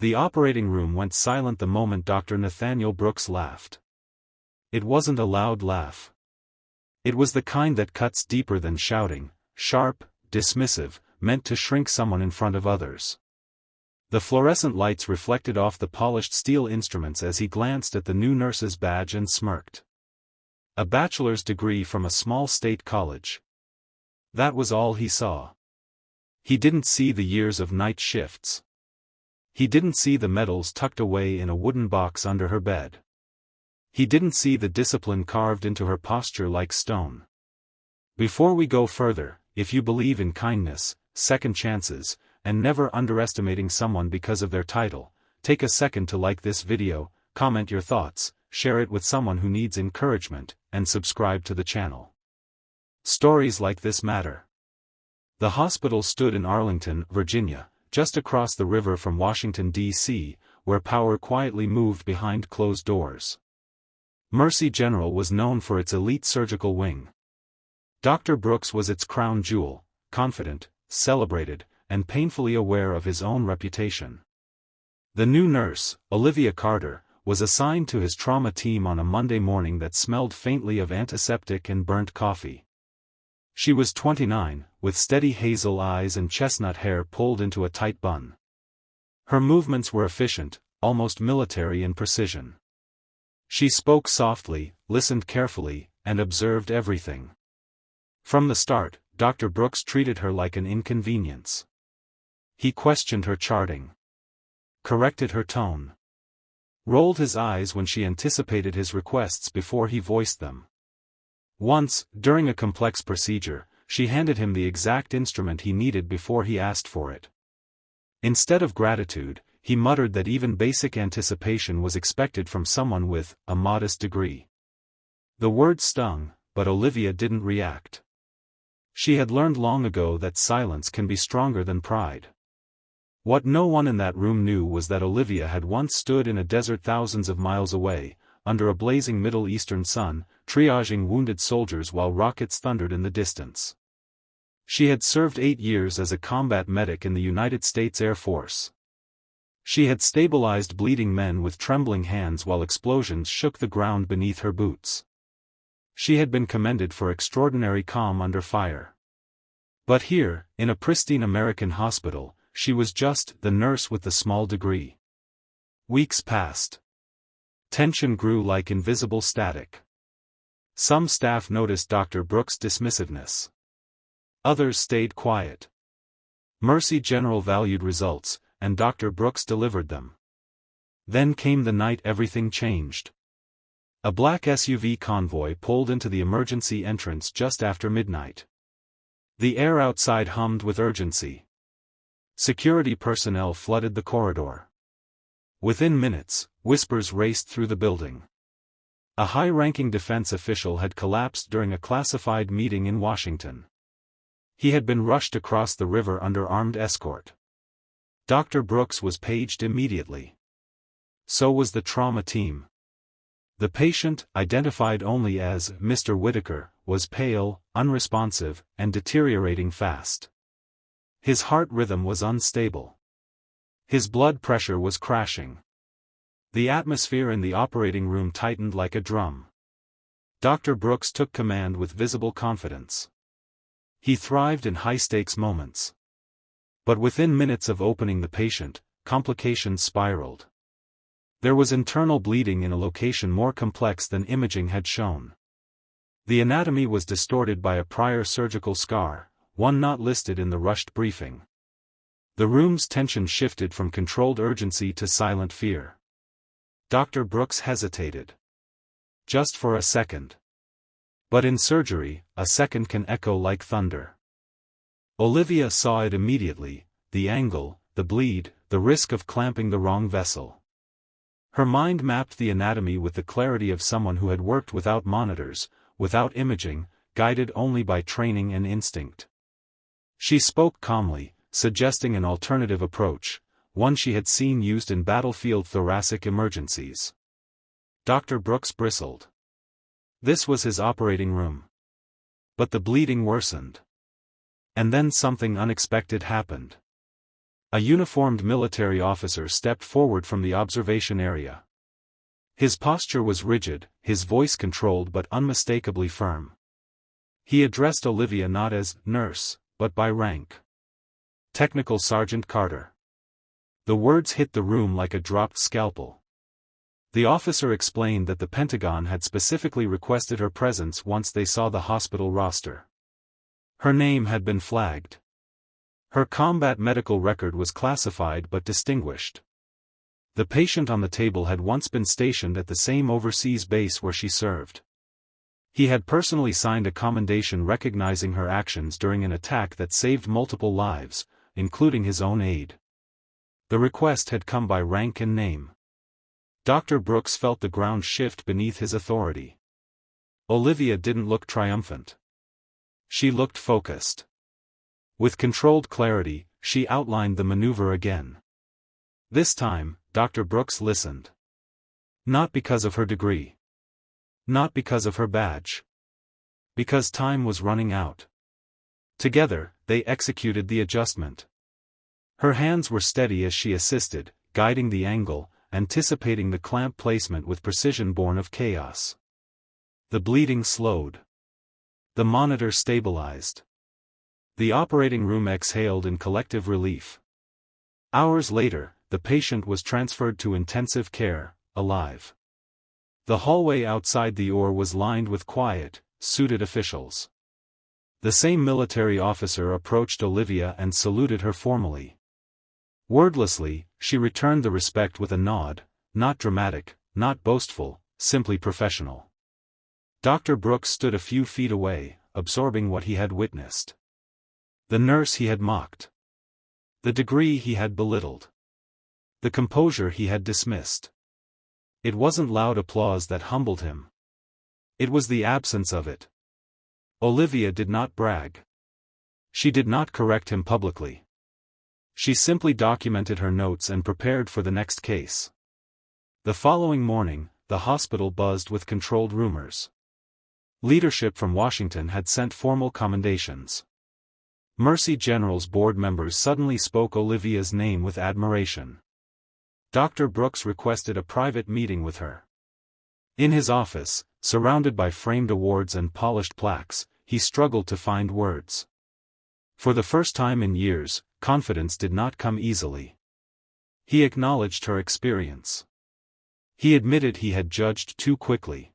The operating room went silent the moment Dr. Nathaniel Brooks laughed. It wasn't a loud laugh. It was the kind that cuts deeper than shouting, sharp, dismissive, meant to shrink someone in front of others. The fluorescent lights reflected off the polished steel instruments as he glanced at the new nurse's badge and smirked. A bachelor's degree from a small state college. That was all he saw. He didn't see the years of night shifts. He didn't see the medals tucked away in a wooden box under her bed. He didn't see the discipline carved into her posture like stone. Before we go further, if you believe in kindness, second chances, and never underestimating someone because of their title, take a second to like this video, comment your thoughts, share it with someone who needs encouragement, and subscribe to the channel. Stories like this matter. The hospital stood in Arlington, Virginia, just across the river from Washington, D.C., where power quietly moved behind closed doors. Mercy General was known for its elite surgical wing. Dr. Brooks was its crown jewel, confident, celebrated, and painfully aware of his own reputation. The new nurse, Olivia Carter, was assigned to his trauma team on a Monday morning that smelled faintly of antiseptic and burnt coffee. She was 29, with steady hazel eyes and chestnut hair pulled into a tight bun. Her movements were efficient, almost military in precision. She spoke softly, listened carefully, and observed everything. From the start, Dr. Brooks treated her like an inconvenience. He questioned her charting, corrected her tone, rolled his eyes when she anticipated his requests before he voiced them. Once, during a complex procedure, she handed him the exact instrument he needed before he asked for it. Instead of gratitude, he muttered that even basic anticipation was expected from someone with a modest degree. The word stung, but Olivia didn't react. She had learned long ago that silence can be stronger than pride. What no one in that room knew was that Olivia had once stood in a desert thousands of miles away, under a blazing Middle Eastern sun, triaging wounded soldiers while rockets thundered in the distance. She had served 8 years as a combat medic in the United States Air Force. She had stabilized bleeding men with trembling hands while explosions shook the ground beneath her boots. She had been commended for extraordinary calm under fire. But here, in a pristine American hospital, she was just the nurse with the small degree. Weeks passed. Tension grew like invisible static. Some staff noticed Dr. Brooks' dismissiveness. Others stayed quiet. Mercy General valued results, and Dr. Brooks delivered them. Then came the night everything changed. A black SUV convoy pulled into the emergency entrance just after midnight. The air outside hummed with urgency. Security personnel flooded the corridor. Within minutes, whispers raced through the building. A high-ranking defense official had collapsed during a classified meeting in Washington. He had been rushed across the river under armed escort. Dr. Brooks was paged immediately. So was the trauma team. The patient, identified only as Mr. Whitaker, was pale, unresponsive, and deteriorating fast. His heart rhythm was unstable. His blood pressure was crashing. The atmosphere in the operating room tightened like a drum. Dr. Brooks took command with visible confidence. He thrived in high-stakes moments. But within minutes of opening the patient, complications spiraled. There was internal bleeding in a location more complex than imaging had shown. The anatomy was distorted by a prior surgical scar, one not listed in the rushed briefing. The room's tension shifted from controlled urgency to silent fear. Dr. Brooks hesitated. Just for a second. But in surgery, a second can echo like thunder. Olivia saw it immediately, the angle, the bleed, the risk of clamping the wrong vessel. Her mind mapped the anatomy with the clarity of someone who had worked without monitors, without imaging, guided only by training and instinct. She spoke calmly, suggesting an alternative approach, one she had seen used in battlefield thoracic emergencies. Dr. Brooks bristled. This was his operating room. But the bleeding worsened. And then something unexpected happened. A uniformed military officer stepped forward from the observation area. His posture was rigid, his voice controlled but unmistakably firm. He addressed Olivia not as nurse, but by rank. Technical Sergeant Carter. The words hit the room like a dropped scalpel. The officer explained that the Pentagon had specifically requested her presence once they saw the hospital roster. Her name had been flagged. Her combat medical record was classified but distinguished. The patient on the table had once been stationed at the same overseas base where she served. He had personally signed a commendation recognizing her actions during an attack that saved multiple lives, including his own aide. The request had come by rank and name. Dr. Brooks felt the ground shift beneath his authority. Olivia didn't look triumphant. She looked focused. With controlled clarity, she outlined the maneuver again. This time, Dr. Brooks listened. Not because of her degree. Not because of her badge. Because time was running out. Together, they executed the adjustment. Her hands were steady as she assisted, guiding the angle, anticipating the clamp placement with precision born of chaos. The bleeding slowed. The monitor stabilized. The operating room exhaled in collective relief. Hours later, the patient was transferred to intensive care, alive. The hallway outside the OR was lined with quiet, suited officials. The same military officer approached Olivia and saluted her formally. Wordlessly, she returned the respect with a nod, not dramatic, not boastful, simply professional. Dr. Brooks stood a few feet away, absorbing what he had witnessed. The nurse he had mocked. The degree he had belittled. The composure he had dismissed. It wasn't loud applause that humbled him. It was the absence of it. Olivia did not brag. She did not correct him publicly. She simply documented her notes and prepared for the next case. The following morning, the hospital buzzed with controlled rumors. Leadership from Washington had sent formal commendations. Mercy General's board members suddenly spoke Olivia's name with admiration. Dr. Brooks requested a private meeting with her. In his office, surrounded by framed awards and polished plaques, he struggled to find words. For the first time in years, confidence did not come easily. He acknowledged her experience. He admitted he had judged too quickly.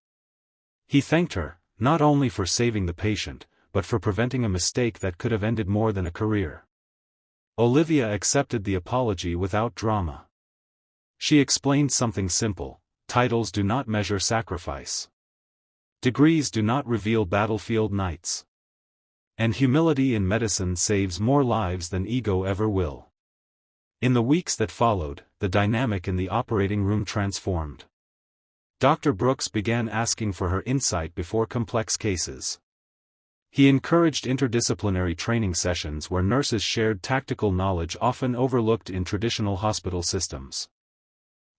He thanked her, not only for saving the patient, but for preventing a mistake that could have ended more than a career. Olivia accepted the apology without drama. She explained something simple: titles do not measure sacrifice. Degrees do not reveal battlefield nights. And humility in medicine saves more lives than ego ever will. In the weeks that followed, the dynamic in the operating room transformed. Dr. Brooks began asking for her insight before complex cases. He encouraged interdisciplinary training sessions where nurses shared tactical knowledge often overlooked in traditional hospital systems.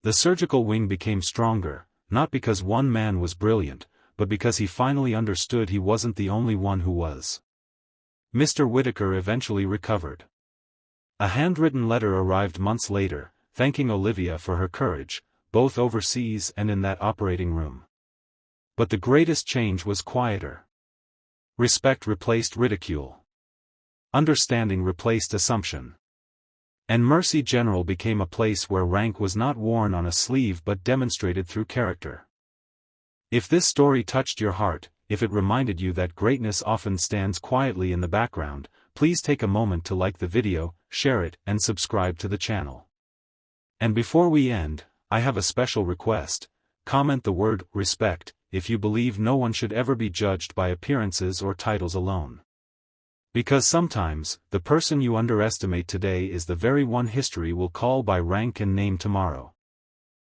The surgical wing became stronger, not because one man was brilliant, but because he finally understood he wasn't the only one who was. Mr. Whitaker eventually recovered. A handwritten letter arrived months later, thanking Olivia for her courage, both overseas and in that operating room. But the greatest change was quieter. Respect replaced ridicule. Understanding replaced assumption. And Mercy General became a place where rank was not worn on a sleeve but demonstrated through character. If this story touched your heart, if it reminded you that greatness often stands quietly in the background, please take a moment to like the video, share it, and subscribe to the channel. And before we end, I have a special request: comment the word respect if you believe no one should ever be judged by appearances or titles alone. Because sometimes, the person you underestimate today is the very one history will call by rank and name tomorrow.